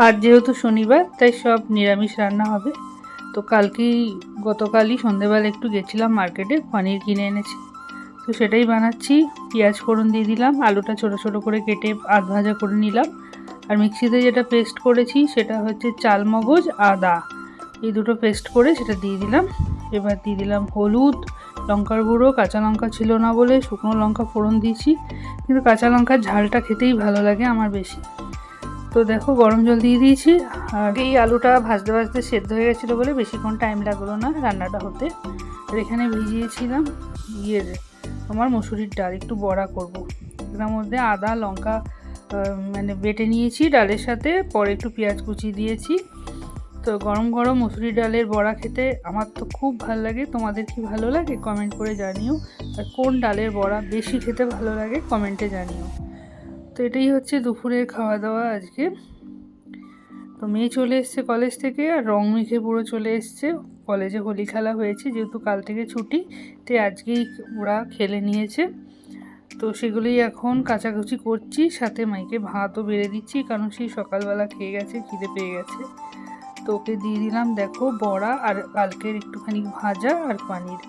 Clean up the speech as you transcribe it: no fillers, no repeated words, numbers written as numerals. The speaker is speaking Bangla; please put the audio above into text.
আর যেহেতু শনিবার তাই সব নিরামিষ রান্না হবে। তো গতকালই সন্ধেবেলা একটু গেছিলাম মার্কেটে, পনির কিনে এনেছি, তো সেটাই বানাচ্ছি। পেঁয়াজ ফোড়ন দিয়ে দিলাম, আলুটা ছোট ছোট করে কেটে আধ ভাজা করে নিলাম। আর মিক্সিতে যেটা পেস্ট করেছি সেটা হচ্ছে চালমগজ আদা, এই দুটো পেস্ট করে সেটা দিয়ে দিলাম। এবার দিয়ে দিলাম হলুদ, লঙ্কার গুঁড়ো, কাঁচা লঙ্কা ছিল না বলে শুকনো লঙ্কা ফোড়ন দিয়েছি, কিন্তু কাঁচা লঙ্কার ঝালটা খেতেই ভালো লাগে আমার বেশি। তো দেখো গরম জল দিয়ে দিয়েছি। আর এই আলুটা ভাজতে ভাজতে সেদ্ধ হয়ে গেছিলো বলে বেশিক্ষণ টাইম লাগলো না রান্নাটা হতে। আর এখানে ভিজিয়েছিলাম আমার মসুরির ডাল, একটু বড়া করব। এটার মধ্যে আদা লঙ্কা মানে বেটে নিয়েছি ডালের সাথে, পরে একটু পেঁয়াজ কুচি দিয়েছি। তো গরম গরম মসুরি ডালের বড়া খেতে আমার তো খুব ভালো লাগে। তোমাদের কি ভালো লাগে কমেন্ট করে জানিও, আর কোন ডালের বড়া বেশি খেতে ভালো লাগে কমেন্টে জানিও। তো এটাই হচ্ছে দুপুরের খাওয়া দাওয়া আজকে। তো মেয়ে চলে এসছে কলেজ থেকে, আর রং মেখে পুরো চলে এসছে। কলেজে হোলি খেলা হয়েছে, যেহেতু কাল থেকে ছুটি, তাই আজকেই ওরা খেলে নিয়েছে। তো সেগুলোই এখন কাচাকুচি করছি, সাথে মাইকে ভাতও বেড়ে দিচ্ছি, কারণ সেই সকালবেলা খেয়ে গেছে, খিদে পেয়ে গেছে। তো ওকে দিয়ে দিলাম দেখো বড়া আর কালকের একটুখানি ভাজা আর পনির।